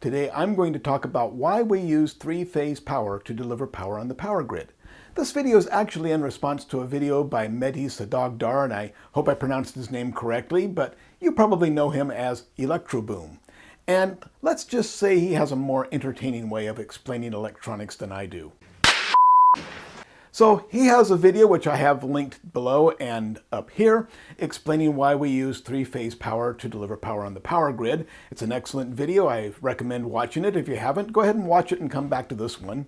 Today I'm going to talk about why we use three-phase power to deliver power on the power grid. This video is actually in response to a video by Mehdi Sadaghdar, and I hope I pronounced his name correctly, but you probably know him as Electroboom. And let's just say he has a more entertaining way of explaining electronics than I do. So he has a video, which I have linked below and up here, explaining why we use three-phase power to deliver power on the power grid. It's an excellent video. I recommend watching it. If you haven't, go ahead and watch it and come back to this one.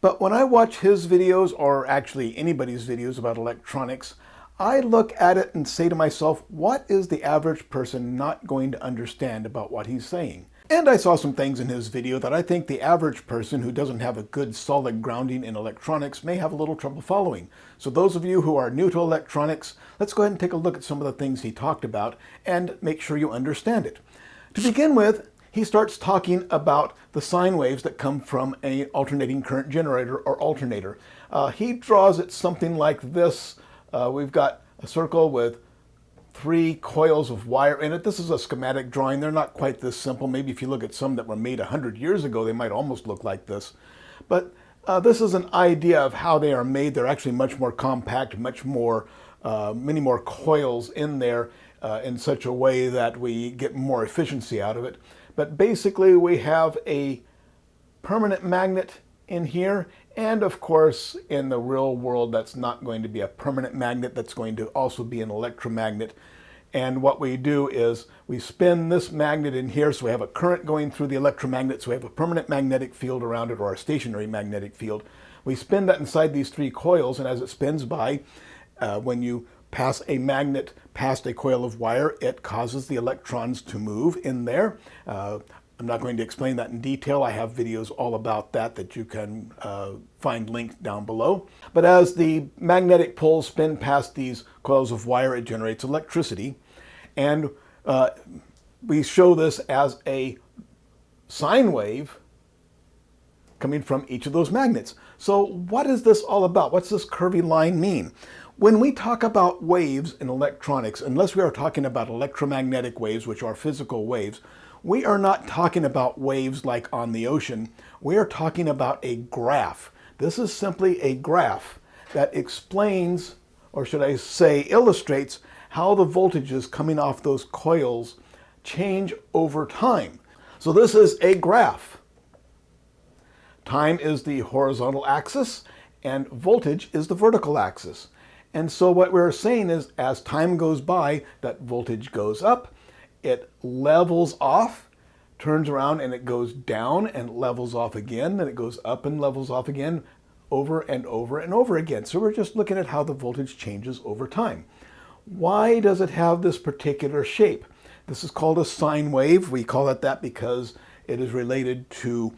But when I watch his videos, or actually anybody's videos about electronics, I look at it and say to myself, what is the average person not going to understand about what he's saying? And I saw some things in his video that I think the average person who doesn't have a good solid grounding in electronics may have a little trouble following. So those of you who are new to electronics, let's go ahead and take a look at some of the things he talked about and make sure you understand it. To begin with, he starts talking about the sine waves that come from an alternating current generator or alternator. He draws it something like this. We've got a circle with 3 coils of wire in it. This is a schematic drawing. They're not quite this simple. Maybe if you look at some that were made 100 years ago, they might almost look like this. But this is an idea of how they are made. They're actually much more compact, much more, many more coils in there in such a way that we get more efficiency out of it. But basically we have a permanent magnet in here, and of course in the real world that's not going to be a permanent magnet, that's going to also be an electromagnet. And what we do is we spin this magnet in here, so we have a current going through the electromagnet, so we have a permanent magnetic field around it, or a stationary magnetic field. We spin that inside these 3 coils, and as it spins by, when you pass a magnet past a coil of wire, it causes the electrons to move in there. I'm not going to explain that in detail. I have videos all about that you can find linked down below. But as the magnetic poles spin past these coils of wire, it generates electricity. And we show this as a sine wave coming from each of those magnets. So what is this all about? What's this curvy line mean? When we talk about waves in electronics, unless we are talking about electromagnetic waves, which are physical waves, we are not talking about waves like on the ocean. We are talking about a graph. This is simply a graph that explains, or should I say illustrates, how the voltages coming off those coils change over time. So this is a graph. Time is the horizontal axis and voltage is the vertical axis. And so what we're saying is, as time goes by, that voltage goes up, it levels off, turns around and it goes down and levels off again, then it goes up and levels off again, over and over and over again. So we're just looking at how the voltage changes over time. Why does it have this particular shape? This is called a sine wave. We call it that because it is related to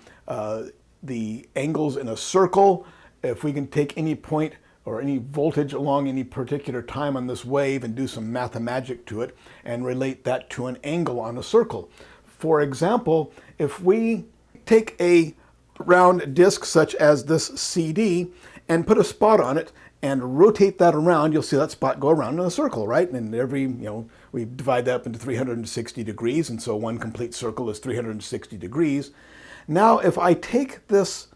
the angles in a circle. If we can take any point or any voltage along any particular time on this wave and do some mathemagic to it and relate that to an angle on a circle. For example, if we take a round disc such as this CD and put a spot on it and rotate that around, you'll see that spot go around in a circle, right? And every, we divide that up into 360 degrees, and so one complete circle is 360 degrees. Now, if I take this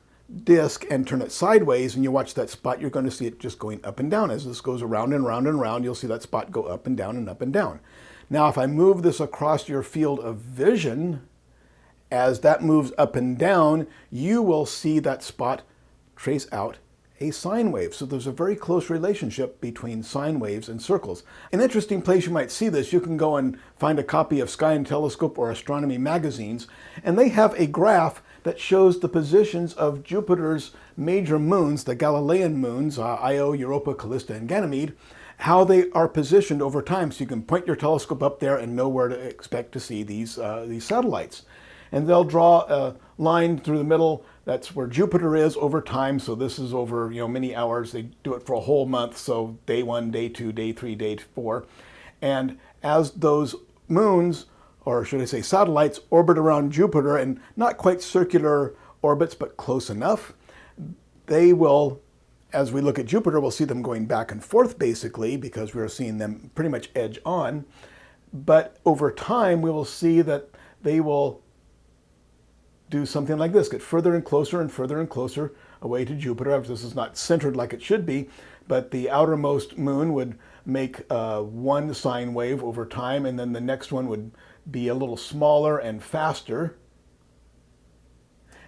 disc and turn it sideways and you watch that spot, you're going to see it just going up and down. As this goes around and around and around, you'll see that spot go up and down and up and down. Now if I move this across your field of vision, as that moves up and down, you will see that spot trace out a sine wave. So there's a very close relationship between sine waves and circles. An interesting place you might see this, you can go and find a copy of Sky and Telescope or Astronomy magazines, and they have a graph that shows the positions of Jupiter's major moons, the Galilean moons, Io, Europa, Callista, and Ganymede, how they are positioned over time. So you can point your telescope up there and know where to expect to see these satellites. And they'll draw a line through the middle. That's where Jupiter is over time. So this is over many hours. They do it for a whole month. So day 1, day 2, day 3, day 4. And as those moons, or should I say satellites, orbit around Jupiter, and not quite circular orbits, but close enough, they will, as we look at Jupiter, we'll see them going back and forth basically, because we're seeing them pretty much edge on. But over time, we will see that they will do something like this, get further and closer and further and closer away to Jupiter. This is not centered like it should be, but the outermost moon would make one sine wave over time, and then the next one would be a little smaller and faster,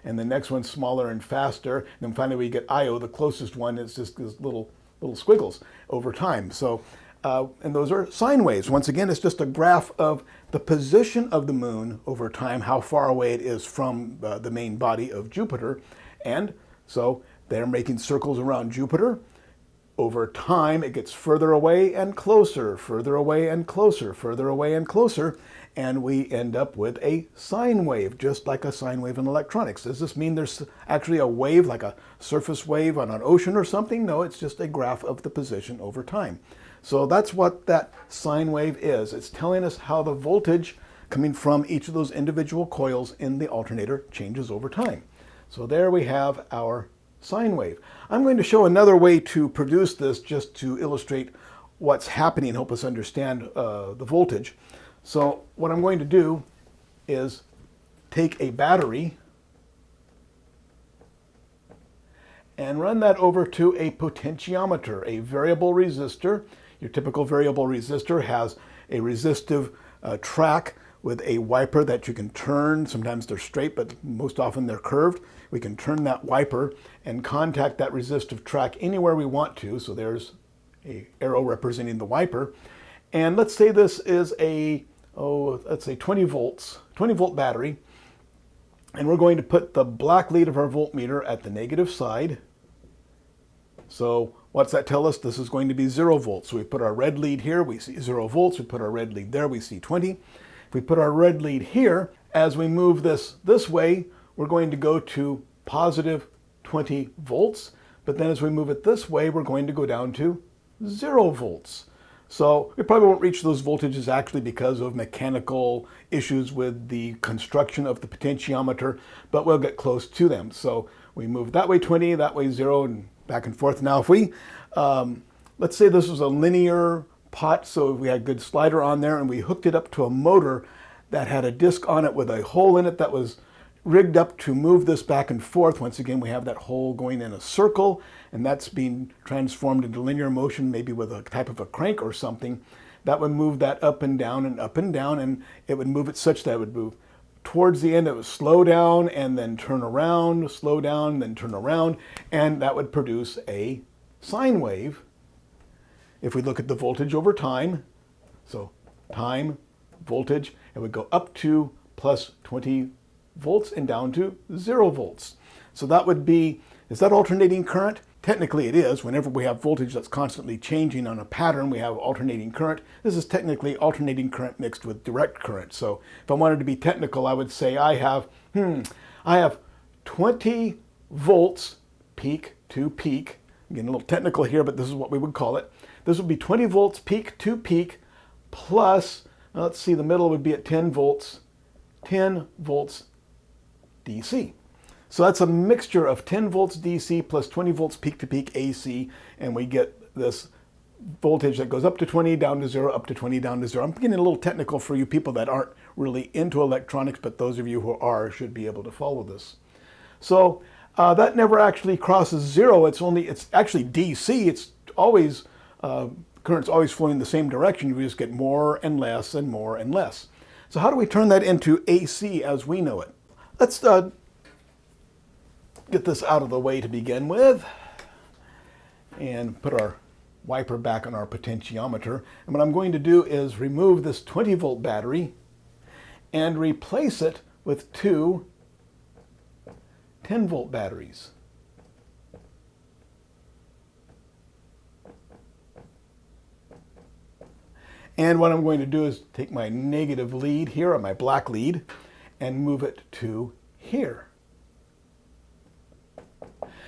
and the next one smaller and faster, and then finally we get Io, the closest one. It's just these little squiggles over time. So, and those are sine waves. Once again, it's just a graph of the position of the moon over time, how far away it is from the main body of Jupiter. And so they're making circles around Jupiter. Over time, it gets further away and closer, further away and closer, further away and closer, and we end up with a sine wave, just like a sine wave in electronics. Does this mean there's actually a wave, like a surface wave on an ocean or something? No, it's just a graph of the position over time. So that's what that sine wave is. It's telling us how the voltage coming from each of those individual coils in the alternator changes over time. So there we have our sine wave. I'm going to show another way to produce this just to illustrate what's happening, help us understand the voltage. So what I'm going to do is take a battery and run that over to a potentiometer, a variable resistor. Your typical variable resistor has a resistive track with a wiper that you can turn. Sometimes they're straight, but most often they're curved. We can turn that wiper and contact that resistive track anywhere we want to. So there's an arrow representing the wiper. And let's say this is a, let's say 20 volt battery. And we're going to put the black lead of our voltmeter at the negative side. So what's that tell us? This is going to be 0 volts. So we put our red lead here, we see 0 volts. We put our red lead there, we see 20. If we put our red lead here, as we move this way, we're going to go to positive 20 volts. But then as we move it this way, we're going to go down to 0 volts. So we probably won't reach those voltages actually because of mechanical issues with the construction of the potentiometer, but we'll get close to them. So we move that way 20, that way 0, and back and forth. Now if we, let's say this was a linear pot, so we had a good slider on there and we hooked it up to a motor that had a disc on it with a hole in it that was rigged up to move this back and forth. Once again, we have that hole going in a circle, and that's being transformed into linear motion, maybe with a type of a crank or something. That would move that up and down and up and down, and it would move it such that it would move. Towards the end, it would slow down and then turn around, slow down, then turn around, and that would produce a sine wave. If we look at the voltage over time, so time, voltage, it would go up to plus 20 volts and down to 0 volts. So that would be, is that alternating current? Technically it is. Whenever we have voltage that's constantly changing on a pattern, we have alternating current. This is technically alternating current mixed with direct current. So if I wanted to be technical, I would say I have 20 volts peak to peak. I'm getting a little technical here, but this is what we would call it. This would be 20 volts peak to peak plus, let's see, the middle would be at 10 volts DC. So that's a mixture of 10 volts DC plus 20 volts peak to peak AC, and we get this voltage that goes up to 20, down to 0, up to 20, down to 0. I'm getting a little technical for you people that aren't really into electronics, but those of you who are should be able to follow this. So that never actually crosses 0. It's actually DC. It's always, current's always flowing in the same direction. You just get more and less and more and less. So how do we turn that into AC as we know it? Let's get this out of the way to begin with and put our wiper back on our potentiometer. And what I'm going to do is remove this 20 volt battery and replace it with two 10 volt batteries. And what I'm going to do is take my negative lead here, or my black lead, and move it to here.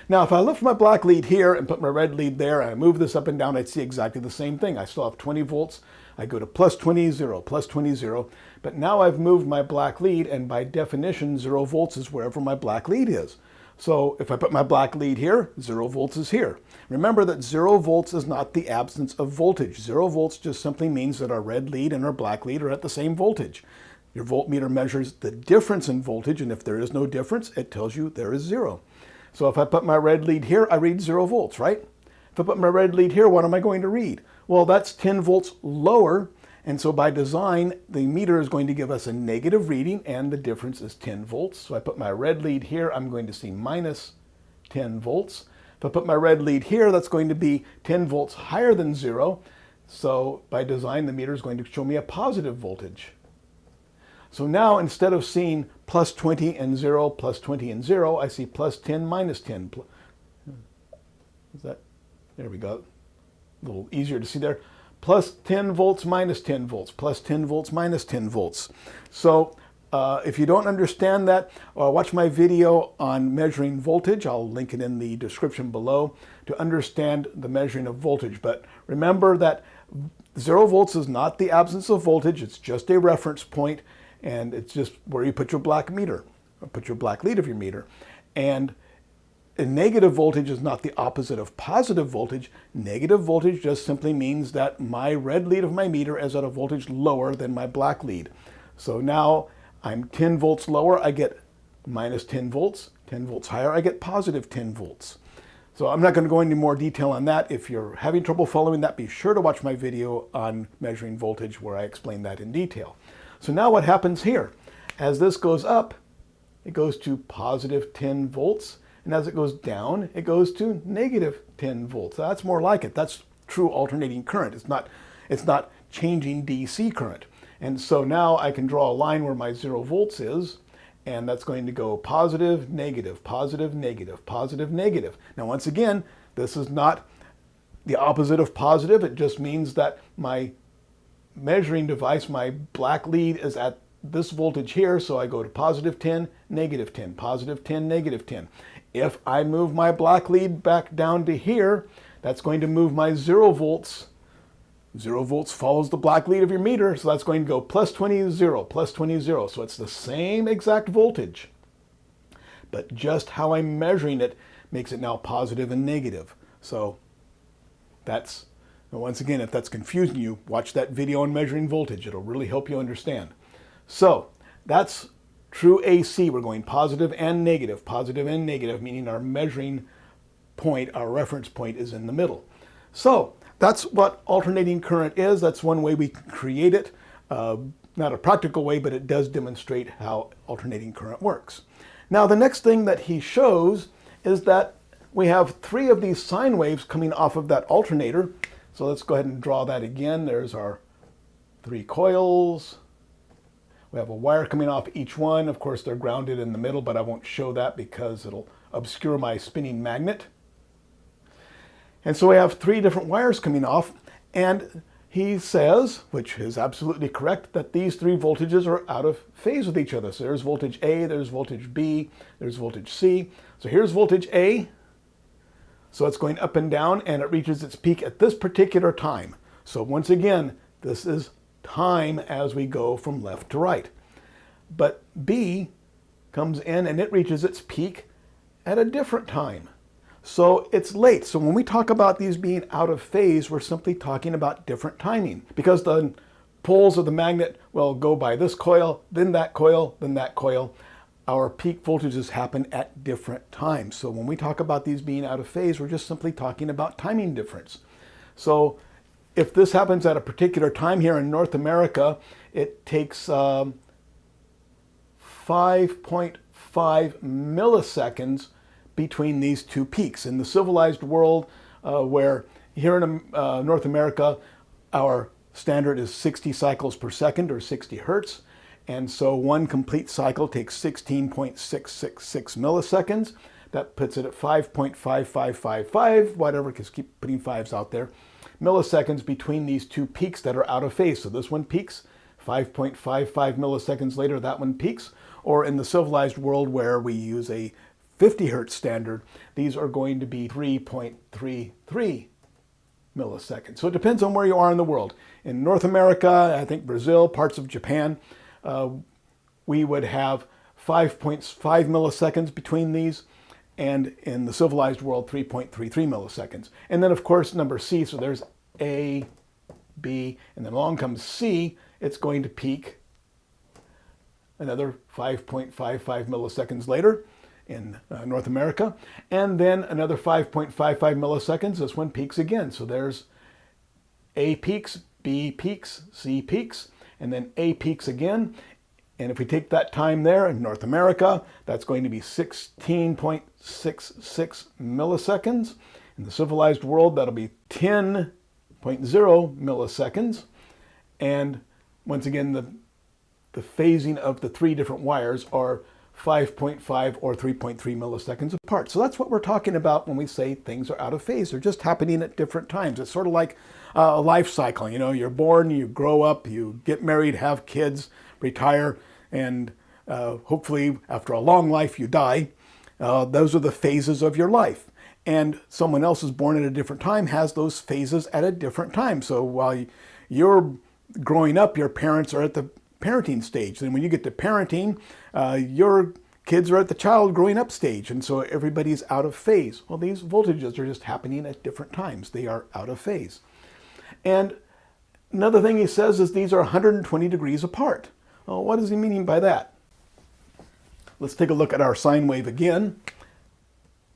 Now, if I lift my black lead here and put my red lead there, and I move this up and down, I'd see exactly the same thing. I still have 20 volts. I go to plus 20, 0, plus 20, 0. But now I've moved my black lead, and by definition, 0 volts is wherever my black lead is. So if I put my black lead here, 0 volts is here. Remember that 0 volts is not the absence of voltage. 0 volts just simply means that our red lead and our black lead are at the same voltage. Your voltmeter measures the difference in voltage, and if there is no difference, it tells you there is 0. So if I put my red lead here, I read 0 volts, right? If I put my red lead here, what am I going to read? Well, that's 10 volts lower, and so by design, the meter is going to give us a negative reading, and the difference is 10 volts. So I put my red lead here, I'm going to see minus 10 volts. If I put my red lead here, that's going to be 10 volts higher than 0. So by design, the meter is going to show me a positive voltage. So now instead of seeing plus 20 and 0, plus 20 and 0, I see plus 10, minus 10. Is that, there we go. A little easier to see there. Plus 10 volts, minus 10 volts, plus 10 volts, minus 10 volts. So if you don't understand that, watch my video on measuring voltage. I'll link it in the description below to understand the measuring of voltage. But remember that 0 volts is not the absence of voltage. It's just a reference point, and it's just where you put your black meter, or put your black lead of your meter. And a negative voltage is not the opposite of positive voltage. Negative voltage just simply means that my red lead of my meter is at a voltage lower than my black lead. So now I'm 10 volts lower, I get minus 10 volts. 10 volts higher, I get positive 10 volts. So I'm not going to go into more detail on that. If you're having trouble following that, be sure to watch my video on measuring voltage where I explain that in detail. So now what happens here? As this goes up, it goes to positive 10 volts. And as it goes down, it goes to negative 10 volts. That's more like it. That's true alternating current. It's not changing DC current. And so now I can draw a line where my 0 volts is, and that's going to go positive, negative, positive, negative, positive, negative. Now once again, this is not the opposite of positive. It just means that my measuring device, my black lead, is at this voltage here, so I go to positive 10, negative 10, positive 10, negative 10. If I move my black lead back down to here, that's going to move my 0 volts. 0 volts follows the black lead of your meter, so that's going to go plus 20, 0, plus 20, 0. So it's the same exact voltage, but just how I'm measuring it makes it now positive and negative. So that's, once again, if that's confusing you, watch that video on measuring voltage. It'll really help you understand. So that's true AC. We're going positive and negative, meaning our measuring point, our reference point, is in the middle. So that's what alternating current is. That's one way we can create it. Not a practical way, but it does demonstrate how alternating current works. Now the next thing that he shows is that we have 3 of these sine waves coming off of that alternator. So let's go ahead and draw that again. There's our 3 coils. We have a wire coming off each one. Of course, they're grounded in the middle, but I won't show that because it'll obscure my spinning magnet. And so we have 3 different wires coming off, and he says, which is absolutely correct, that these 3 voltages are out of phase with each other. So there's voltage A, there's voltage B, there's voltage C. So here's voltage A. So it's going up and down, and it reaches its peak at this particular time. So once again, this is time as we go from left to right. But B comes in and it reaches its peak at a different time. So it's late. So when we talk about these being out of phase, we're simply talking about different timing, because the poles of the magnet will go by this coil, then that coil, then that coil. Our peak voltages happen at different times. So when we talk about these being out of phase, we're just simply talking about timing difference. So if this happens at a particular time here in North America, it takes 5.5 milliseconds between these 2 peaks. In the civilized world, where here in North America, our standard is 60 cycles per second, or 60 hertz. And so one complete cycle takes 16.666 milliseconds. That puts it at 5.5555, whatever, because keep putting 5s out there, milliseconds between these 2 peaks that are out of phase. So this one peaks, 5.55 milliseconds later, that one peaks. Or in the civilized world where we use a 50 hertz standard, these are going to be 3.33 milliseconds. So it depends on where you are in the world. In North America, I think Brazil, parts of Japan, we would have 5.5 milliseconds between these, and in the civilized world, 3.33 milliseconds. And then of course number C, so there's A, B, and then along comes C. It's going to peak another 5.55 milliseconds later in North America, and then another 5.55 milliseconds. This one peaks again. So there's A peaks, B peaks, C peaks, and then A peaks again. And if we take that time there in North America, that's going to be 16.66 milliseconds. In the civilized world, that'll be 10.0 milliseconds. And once again, the phasing of the three different wires are 5.5 or 3.3 milliseconds apart. So that's what we're talking about when we say things are out of phase. They're just happening at different times. It's sort of like a life cycle. You know, you're born, you grow up, you get married, have kids, retire, and hopefully after a long life you die. Those are the phases of your life. And someone else is born at a different time, has those phases at a different time. So while you're growing up, your parents are at the parenting stage. Then when you get to parenting, your kids are at the child growing up stage. And so everybody's out of phase. Well, these voltages are just happening at different times. They are out of phase. And another thing he says is these are 120 degrees apart. Well, what is he meaning by that? Let's take a look at our sine wave again.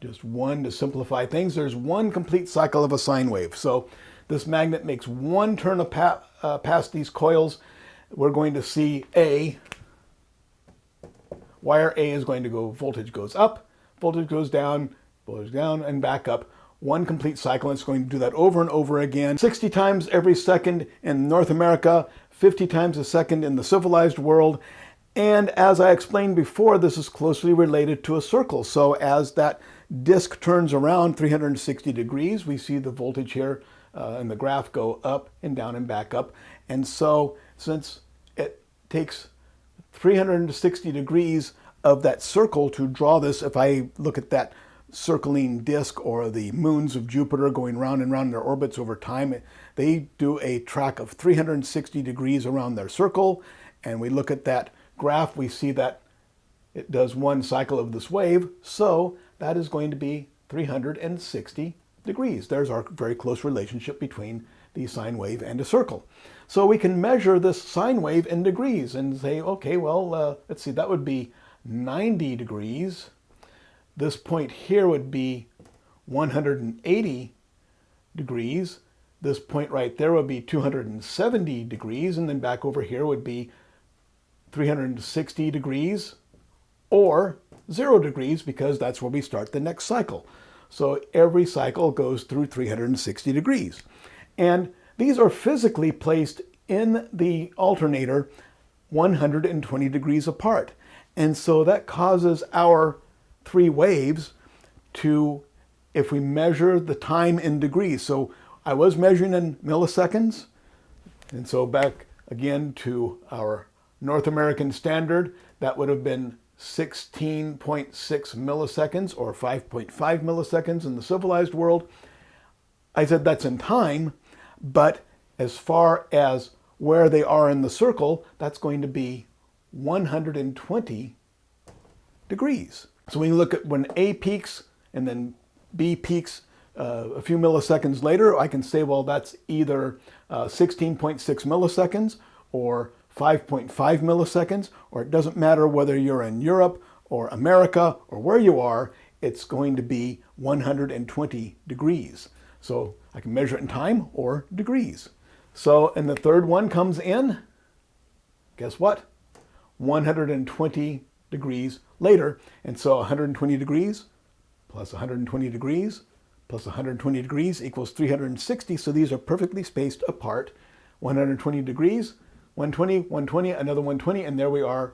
Just one to simplify things. There's one complete cycle of a sine wave. So this magnet makes one turn past these coils. We're going to see A. Wire A is going to go, voltage goes up, voltage goes down, and back up. One complete cycle. It's going to do that over and over again. 60 times every second in North America, 50 times a second in the civilized world. And as I explained before, this is closely related to a circle. So as that disk turns around 360 degrees, we see the voltage here in the graph go up and down and back up. And so since it takes 360 degrees of that circle to draw this, if I look at that circling disk or the moons of Jupiter going round and round in their orbits over time, they do a track of 360 degrees around their circle. And we look at that graph, we see that it does one cycle of this wave. So that is going to be 360 degrees. There's our very close relationship between the sine wave and a circle. So we can measure this sine wave in degrees and say, okay, well, let's see, that would be 90 degrees. This point here would be 180 degrees. This point right there would be 270 degrees. And then back over here would be 360 degrees or 0 degrees, because that's where we start the next cycle. So every cycle goes through 360 degrees. And these are physically placed in the alternator 120 degrees apart. And so that causes our three waves to, if we measure the time in degrees, so I was measuring in milliseconds, and so back again to our North American standard, that would have been 16.6 milliseconds or 5.5 milliseconds in the civilized world. I said that's in time, but as far as where they are in the circle, that's going to be 120 degrees. So when you look at when A peaks and then B peaks a few milliseconds later, I can say, well, that's either 16.6 milliseconds or 5.5 milliseconds, or it doesn't matter whether you're in Europe or America or where you are, it's going to be 120 degrees. So I can measure it in time or degrees. So, and the third one comes in, guess what? 120 degrees later. And so 120 degrees plus 120 degrees plus 120 degrees equals 360. So these are perfectly spaced apart. 120 degrees, 120, 120, another 120, and there we are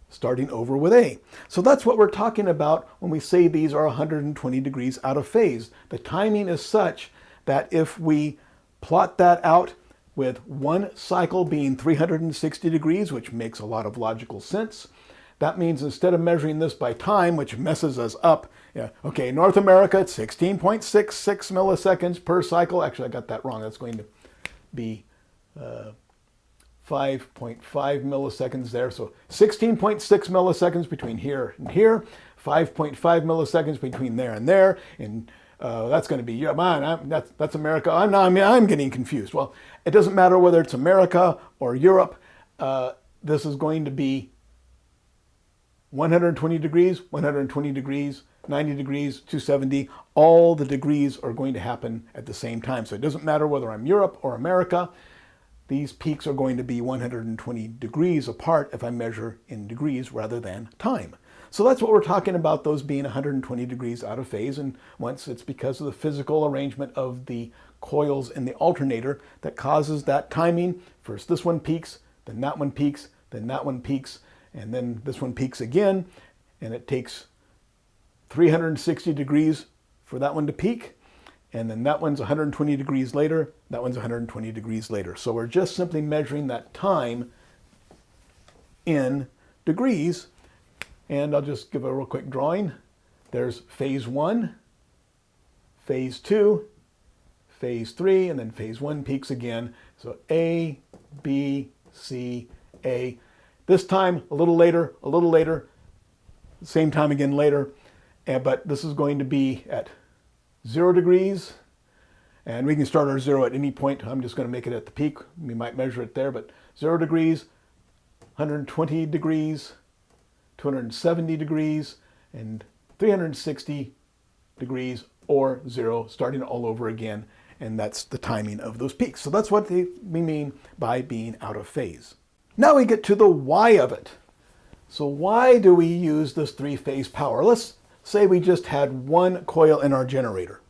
starting over with A. So that's what we're talking about when we say these are 120 degrees out of phase. The timing is such that if we plot that out with one cycle being 360 degrees, which makes a lot of logical sense, that means instead of measuring this by time, which messes us up, okay, North America, it's 16.66 milliseconds per cycle. Actually, I got that wrong. That's going to be 5.5 milliseconds there. So 16.6 milliseconds between here and here, 5.5 milliseconds between there and there, and that's going to be, yeah, man, that's America. I'm getting confused. Well, it doesn't matter whether it's America or Europe. this is going to be 120 degrees, 120 degrees, 90 degrees, 270. All the degrees are going to happen at the same time. So it doesn't matter whether I'm Europe or America. These peaks are going to be 120 degrees apart if I measure in degrees rather than time. So that's what we're talking about, those being 120 degrees out of phase. And once it's because of the physical arrangement of the coils in the alternator that causes that timing. First this one peaks, then that one peaks, then that one peaks, and then this one peaks again. And it takes 360 degrees for that one to peak. And then that one's 120 degrees later, that one's 120 degrees later. So we're just simply measuring that time in degrees. And I'll just give a real quick drawing. There's phase 1, phase 2, phase 3, and then phase 1 peaks again. So A, B, C, A. This time a little later, same time again later. But this is going to be at 0 degrees. And we can start our 0 at any point. I'm just going to make it at the peak. We might measure it there, but 0 degrees, 120 degrees, 270 degrees, and 360 degrees, or 0, starting all over again. And that's the timing of those peaks. So that's what we mean by being out of phase. Now we get to the why of it. So why do we use this three-phase power? Let's say we just had one coil in our generator.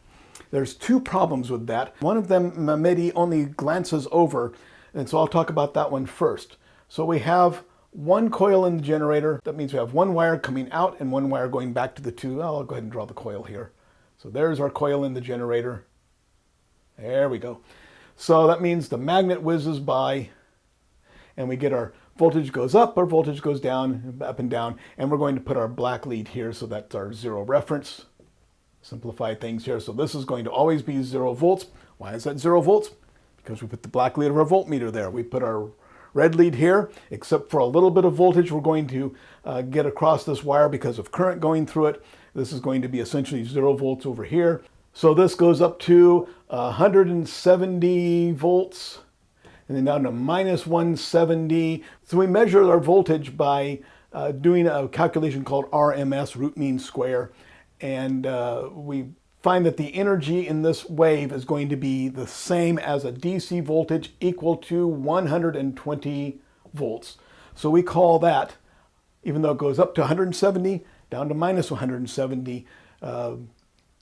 There's two problems with that. One of them maybe only glances over, and so I'll talk about that one first. So we have one coil in the generator. That means we have one wire coming out and one wire going back to the two. I'll go ahead and draw the coil here. So there's our coil in the generator. There we go. So that means the magnet whizzes by and we get our voltage goes up, our voltage goes down, up and down, and we're going to put our black lead here, so that's our 0 reference. Simplify things here. So this is going to always be 0 volts. Why is that 0 volts? Because we put the black lead of our voltmeter there. We put our red lead here, except for a little bit of voltage we're going to get across this wire because of current going through it. This is going to be essentially 0 volts over here. So this goes up to 170 volts, and then down to minus 170. So we measure our voltage by doing a calculation called RMS, root mean square. And we find that the energy in this wave is going to be the same as a DC voltage, equal to 120 volts. So we call that, even though it goes up to 170, down to minus 170,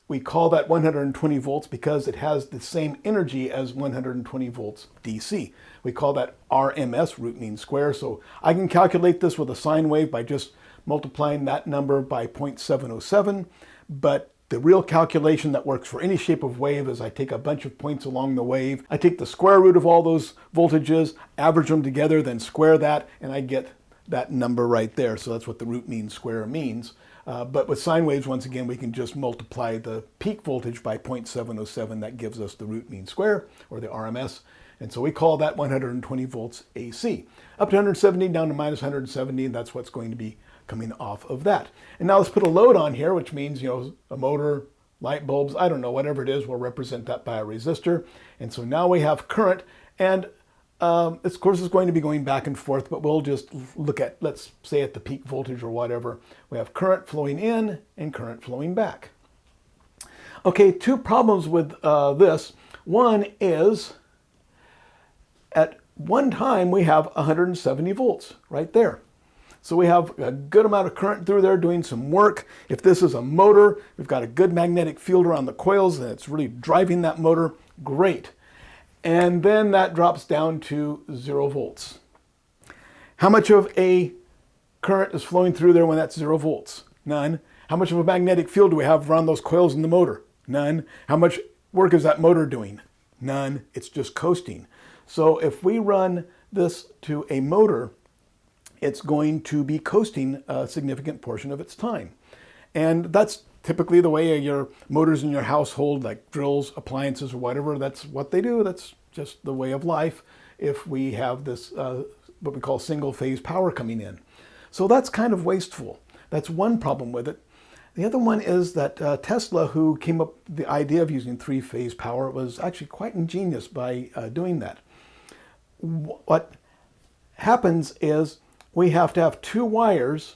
we call that 120 volts because it has the same energy as 120 volts DC. We call that RMS, root mean square. So I can calculate this with a sine wave by just multiplying that number by 0.707. But the real calculation that works for any shape of wave is I take a bunch of points along the wave. I take the square root of all those voltages, average them together, then square that, and I get that number right there. So that's what the root mean square means. But with sine waves, once again, we can just multiply the peak voltage by 0.707. That gives us the root mean square, or the RMS. And so we call that 120 volts AC. Up to 170, down to minus 170, and that's what's going to be coming off of that. And now let's put a load on here, which means, you know, a motor, light bulbs, I don't know, whatever it is, we'll represent that by a resistor. And so now we have current, and of course it's going to be going back and forth, but we'll just look at, let's say at the peak voltage or whatever, we have current flowing in and current flowing back. Okay, two problems with this. One is, at one time we have 170 volts right there. So we have a good amount of current through there doing some work. If this is a motor, we've got a good magnetic field around the coils and it's really driving that motor, great. And then that drops down to 0 volts. How much of a current is flowing through there when that's 0 volts? None. How much of a magnetic field do we have around those coils in the motor? None. How much work is that motor doing? None. It's just coasting. So if we run this to a motor, it's going to be coasting a significant portion of its time. And that's typically the way your motors in your household, like drills, appliances, or whatever, that's what they do. That's just the way of life if we have this, what we call single phase power coming in. So that's kind of wasteful. That's one problem with it. The other one is that Tesla, who came up with the idea of using three-phase power, was actually quite ingenious by doing that. What happens is we have to have two wires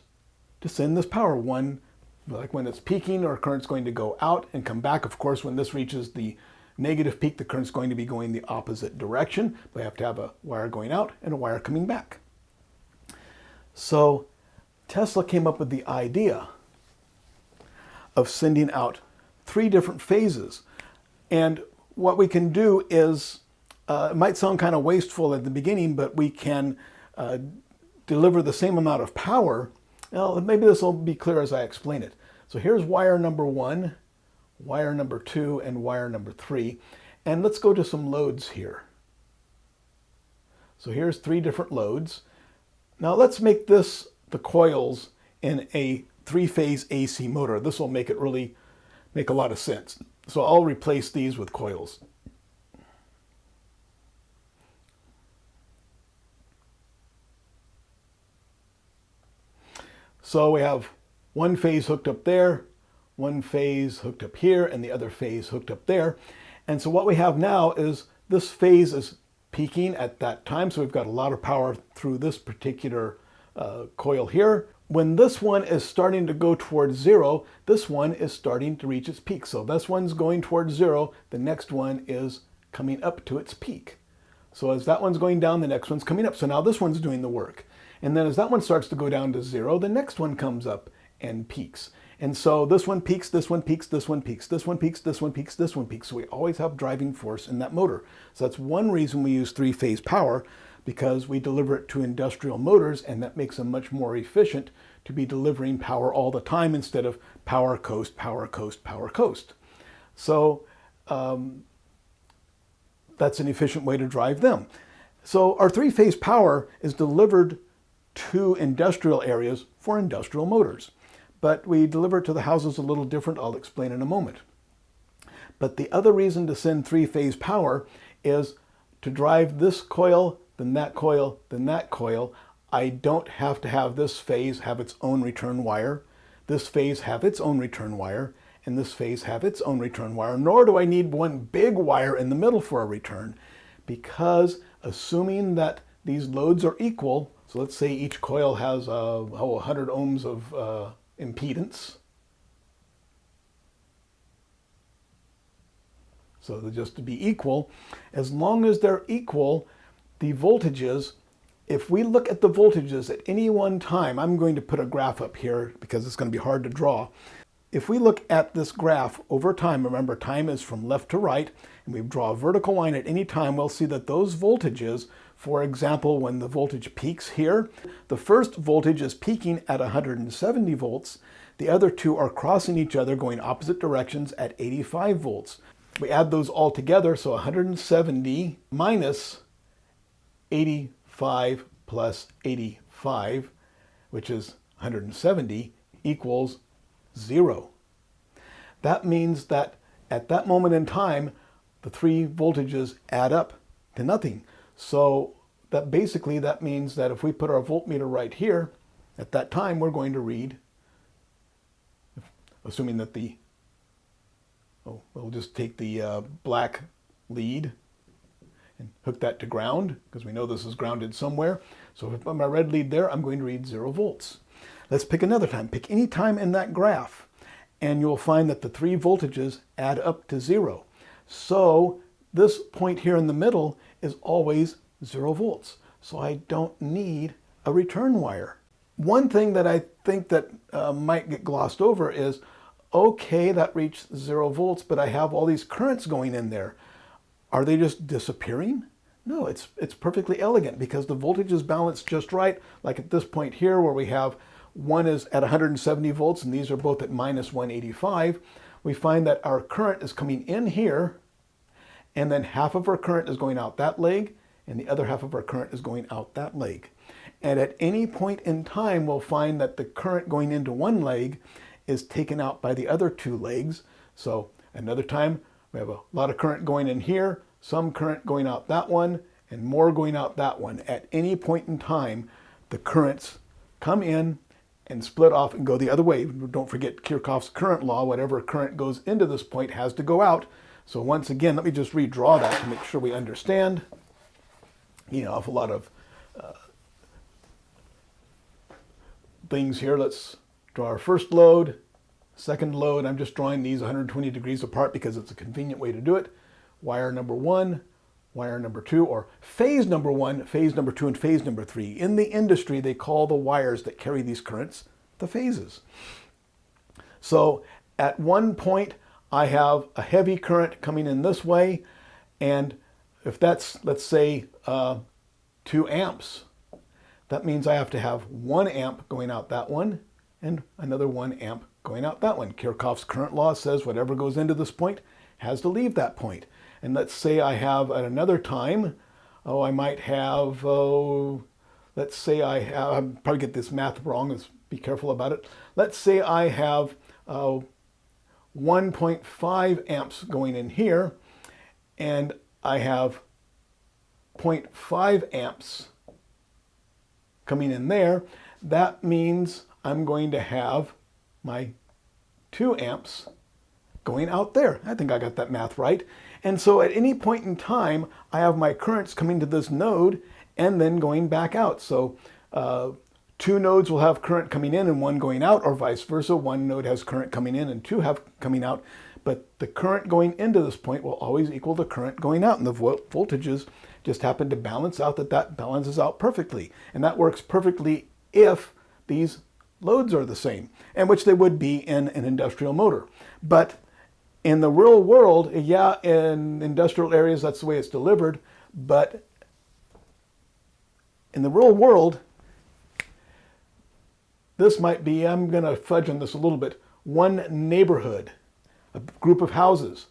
to send this power. One, like when it's peaking, our current's going to go out and come back. Of course, when this reaches the negative peak, the current's going to be going the opposite direction. We have to have a wire going out and a wire coming back. So Tesla came up with the idea of sending out three different phases. And what we can do is, it might sound kind of wasteful at the beginning, but we can deliver the same amount of power. Well, maybe this will be clear as I explain it. So here's wire number 1, wire number 2, and wire number 3. And let's go to some loads here. So here's 3 different loads. Now let's make this the coils in a 3-phase AC motor. This will make it really make a lot of sense. So I'll replace these with coils. So we have one phase hooked up there, one phase hooked up here, and the other phase hooked up there. And so what we have now is this phase is peaking at that time. So we've got a lot of power through this particular coil here. When this one is starting to go towards 0, this one is starting to reach its peak. So this one's going towards 0, the next one is coming up to its peak. So as that one's going down, the next one's coming up. So now this one's doing the work. And then as that one starts to go down to 0, the next one comes up and peaks. And so this one peaks, this one peaks, this one peaks, this one peaks, this one peaks, this one peaks. So we always have driving force in that motor. So that's one reason we use 3-phase power, because we deliver it to industrial motors, and that makes them much more efficient to be delivering power all the time instead of power coast, power coast, power coast. So that's an efficient way to drive them. So our 3-phase power is delivered to industrial areas for industrial motors. But we deliver it to the houses a little different. I'll explain in a moment. But the other reason to send 3-phase power is to drive this coil, then that coil, then that coil. I don't have to have this phase have its own return wire, this phase have its own return wire, and this phase have its own return wire, nor do I need one big wire in the middle for a return, because assuming that these loads are equal, so let's say each coil has 100 ohms of impedance. So just to be equal, as long as they're equal, the voltages, if we look at the voltages at any one time, I'm going to put a graph up here because it's going to be hard to draw. If we look at this graph over time, remember time is from left to right, and we draw a vertical line at any time, we'll see that those voltages, for example, when the voltage peaks here, the first voltage is peaking at 170 volts. The other two are crossing each other, going opposite directions at 85 volts. We add those all together, so 170 minus 85 plus 85, which is 170, equals 0. That means that at that moment in time, the 3 voltages add up to nothing. So that basically that means that if we put our voltmeter right here, at that time we're going to read, assuming that we'll just take the black lead and hook that to ground, because we know this is grounded somewhere. So if I put my red lead there, I'm going to read 0 volts. Let's pick another time. Pick any time in that graph, and you'll find that the 3 voltages add up to 0. So this point here in the middle is always 0 volts. So I don't need a return wire. One thing that I think that might get glossed over is, okay, that reached 0 volts, but I have all these currents going in there. Are they just disappearing? No, it's perfectly elegant because the voltage is balanced just right. Like at this point here where we have one is at 170 volts and these are both at minus 185, we find that our current is coming in here, and then half of our current is going out that leg, and the other half of our current is going out that leg. And at any point in time, we'll find that the current going into one leg is taken out by the other 2 legs. So another time, we have a lot of current going in here, some current going out that one, and more going out that one. At any point in time, the currents come in and split off and go the other way. Don't forget Kirchhoff's current law. Whatever current goes into this point has to go out. So once again, let me just redraw that to make sure we understand. You know, an awful lot of things here. Let's draw our first load, second load. I'm just drawing these 120 degrees apart because it's a convenient way to do it. Wire number 1, wire number 2, or phase number 1, phase number 2, and phase number 3. In the industry, they call the wires that carry these currents the phases. So at one point, I have a heavy current coming in this way, and if that's, let's say, 2 amps, that means I have to have 1 amp going out that one and another 1 amp going out that one. Kirchhoff's current law says whatever goes into this point has to leave that point. And let's say I have at another time, I might have, let's say I'll probably get this math wrong, let's be careful about it. Let's say I have 1.5 amps going in here, and I have 0.5 amps coming in there. That means I'm going to have my 2 amps going out there. I think I got that math right. And so at any point in time, I have my currents coming to this node and then going back out. So 2 nodes will have current coming in and 1 going out, or vice versa. 1 node has current coming in and 2 have coming out. But the current going into this point will always equal the current going out. And the voltages just happen to balance out that balances out perfectly. And that works perfectly if these loads are the same, and which they would be in an industrial motor. But in the real world, yeah, in industrial areas, that's the way it's delivered. But in the real world, this might be, I'm going to fudge on this a little bit, one neighborhood, a group of houses,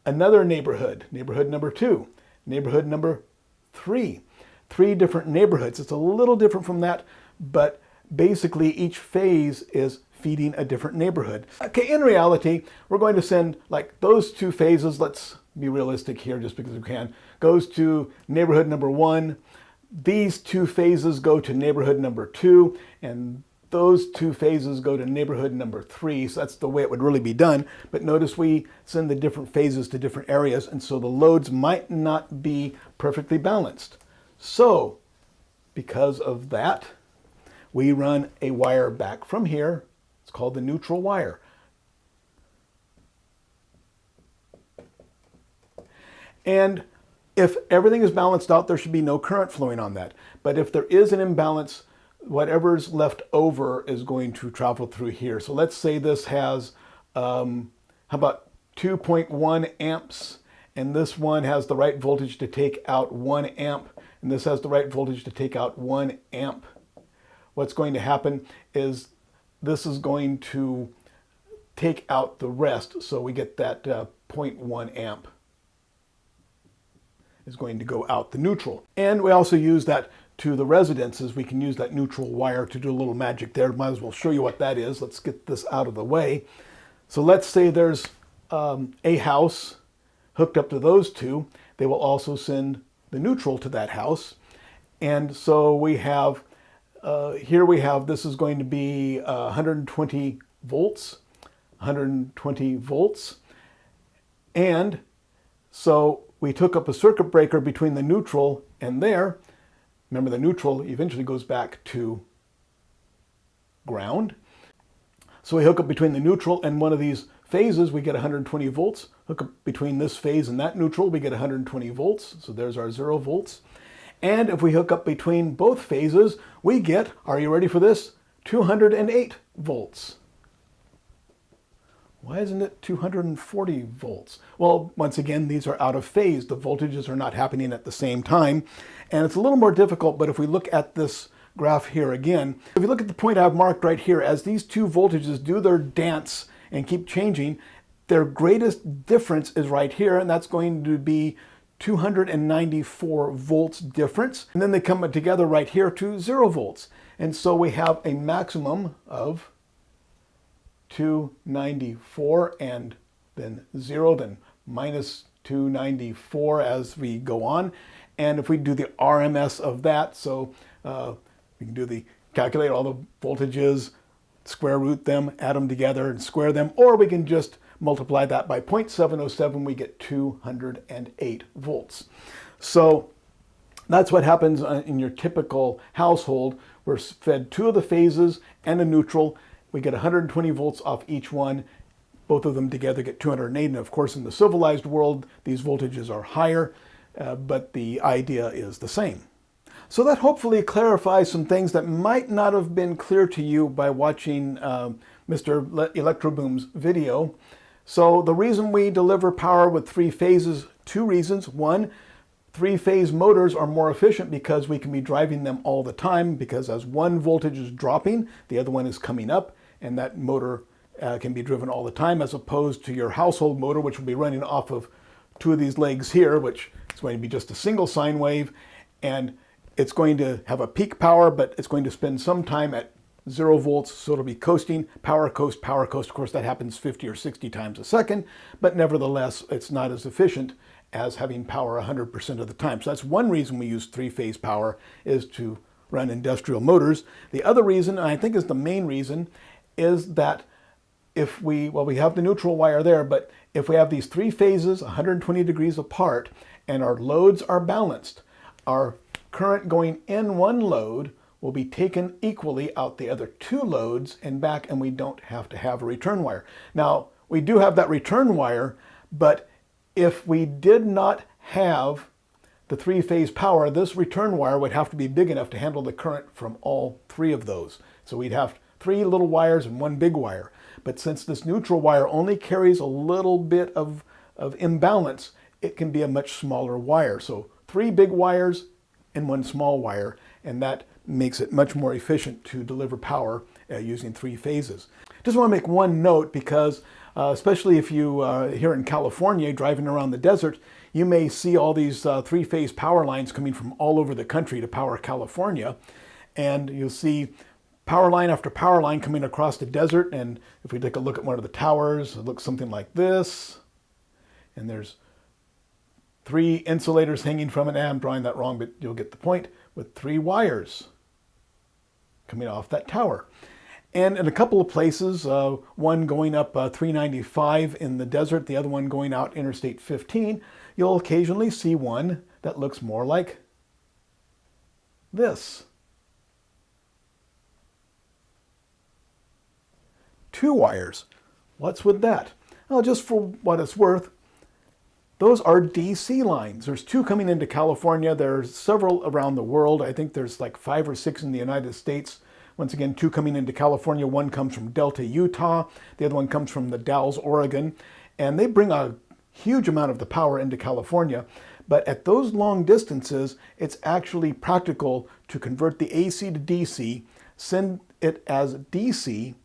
another neighborhood, neighborhood number 2, neighborhood number 3, 3 different neighborhoods. It's a little different from that, but basically each phase is feeding a different neighborhood. Okay, in reality, we're going to send like those 2 phases, let's be realistic here just because we can, goes to neighborhood number 1. These 2 phases go to neighborhood number 2, and those 2 phases go to neighborhood number 3. So that's the way it would really be done. But notice we send the different phases to different areas, and so the loads might not be perfectly balanced. So because of that, we run a wire back from here. It's called the neutral wire. And if everything is balanced out, there should be no current flowing on that. But if there is an imbalance, whatever's left over is going to travel through here. So let's say this has, how about 2.1 amps, and this one has the right voltage to take out 1 amp, and this has the right voltage to take out 1 amp. What's going to happen is this is going to take out the rest, so we get that 0.1 amp is going to go out the neutral. And we also use that to the residences. We can use that neutral wire to do a little magic there. Might as well show you what that is. Let's get this out of the way. So let's say there's a house hooked up to those 2. They will also send the neutral to that house. And so we have, here we have, this is going to be 120 volts, 120 volts. And so we took up a circuit breaker between the neutral and there. Remember, the neutral eventually goes back to ground. So we hook up between the neutral and one of these phases, we get 120 volts. Hook up between this phase and that neutral, we get 120 volts. So there's our 0 volts. And if we hook up between both phases, we get, are you ready for this? 208 volts. Why isn't it 240 volts? Well, once again, these are out of phase. The voltages are not happening at the same time. And it's a little more difficult, but if we look at this graph here again, if you look at the point I've marked right here, as these 2 voltages do their dance and keep changing, their greatest difference is right here, and that's going to be 294 volts difference. And then they come together right here to 0 volts. And so we have a maximum of 294 and then 0, then minus 294 as we go on. And if we do the RMS of that, so we can do the calculate all the voltages, square root them, add them together and square them, or we can just multiply that by 0.707, we get 208 volts. So that's what happens in your typical household We're fed two of the phases and a neutral. We get 120 volts off each one. Both of them together get 208. And of course, in the civilized world, these voltages are higher, but the idea is the same. So that hopefully clarifies some things that might not have been clear to you by watching Mr. Electroboom's video. So the reason we deliver power with three phases, two reasons. One, three-phase motors are more efficient because we can be driving them all the time, because as one voltage is dropping, the other one is coming up, and that motor can be driven all the time, as opposed to your household motor, which will be running off of two of these legs here, which is going to be just a single sine wave, and it's going to have a peak power, but it's going to spend some time at 0 volts, so it'll be coasting, power coast, power coast. Of course, that happens 50 or 60 times a second, but nevertheless, it's not as efficient as having power 100% of the time. So that's one reason we use three-phase power, is to run industrial motors. The other reason, and I think is the main reason, is that if we have the neutral wire there, but if we have these three phases 120 degrees apart and our loads are balanced, our current going in one load will be taken equally out the other two loads and back, and we don't have to have a return wire. Now, we do have that return wire, but if we did not have the three-phase power, this return wire would have to be big enough to handle the current from all three of those. So we'd have three little wires and one big wire. But since this neutral wire only carries a little bit of imbalance, it can be a much smaller wire. So three big wires and one small wire, and that makes it much more efficient to deliver power using three phases. Just want to make one note, because especially if you here in California driving around the desert, you may see all these three-phase power lines coming from all over the country to power California, and you'll see power line after power line coming across the desert. And if we take a look at one of the towers, it looks something like this, and there's three insulators hanging from it. I'm drawing that wrong, but you'll get the point, with three wires coming off that tower. And in a couple of places, one going up 395 in the desert, the other one going out Interstate 15, you'll occasionally see one that looks more like this. Two wires. What's with that? Well, just for what it's worth, those are DC lines. There's two coming into California. There's several around the world. I think there's like 5 or 6 in the United States. Once again, two coming into California. One comes from Delta, Utah. The other one comes from the Dalles, Oregon. And they bring a huge amount of the power into California. But at those long distances, it's actually practical to convert the AC to DC, send it as DC,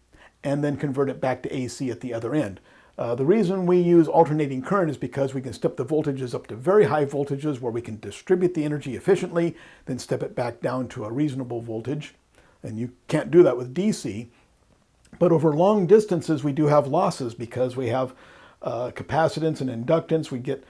and then convert it back to AC at the other end. The reason we use alternating current is because we can step the voltages up to very high voltages where we can distribute the energy efficiently, then step it back down to a reasonable voltage. And you can't do that with DC. But over long distances, we do have losses because we have capacitance and inductance. We get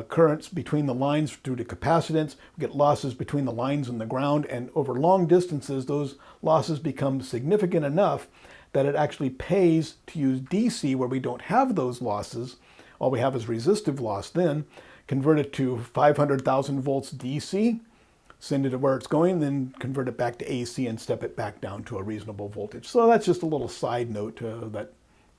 currents between the lines due to capacitance. We get losses between the lines and the ground. And over long distances, those losses become significant enough that it actually pays to use DC where we don't have those losses. All we have is resistive loss. Then convert it to 500,000 volts DC, send it to where it's going, then convert it back to AC and step it back down to a reasonable voltage. So that's just a little side note that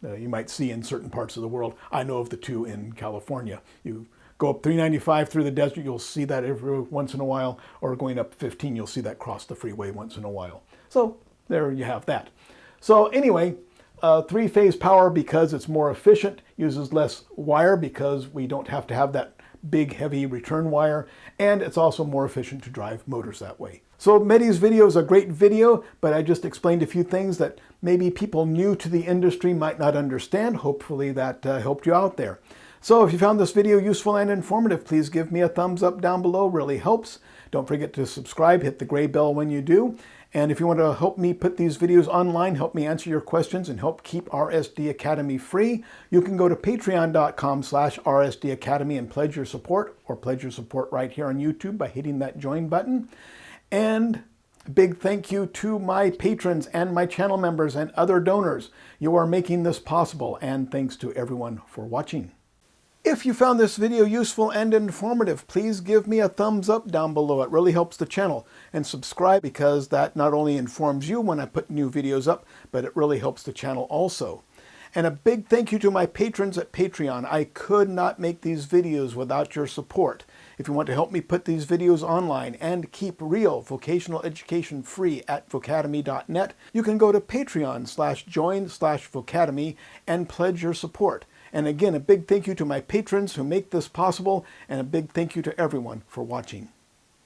you might see in certain parts of the world. I know of the two in California. You go up 395 through the desert, you'll see that every once in a while, or going up 15, you'll see that cross the freeway once in a while. So there you have that. So anyway, three-phase power, because it's more efficient, uses less wire because we don't have to have that big heavy return wire, and it's also more efficient to drive motors that way. So Mehdi's video is a great video, but I just explained a few things that maybe people new to the industry might not understand. Hopefully that helped you out there. So if you found this video useful and informative, please give me a thumbs up down below, really helps. Don't forget to subscribe, hit the gray bell when you do. And if you want to help me put these videos online, help me answer your questions, and help keep RSD Academy free, you can go to patreon.com/RSD Academy and pledge your support, or pledge your support right here on YouTube by hitting that join button. And a big thank you to my patrons and my channel members and other donors. You are making this possible, and thanks to everyone for watching. If you found this video useful and informative, please give me a thumbs up down below. It really helps the channel. And subscribe, because that not only informs you when I put new videos up, but it really helps the channel also. And a big thank you to my patrons at Patreon. I could not make these videos without your support. If you want to help me put these videos online and keep real vocational education free at vocademy.net, you can go to patreon.com/join/vocademy and pledge your support. And again, a big thank you to my patrons who make this possible, and a big thank you to everyone for watching.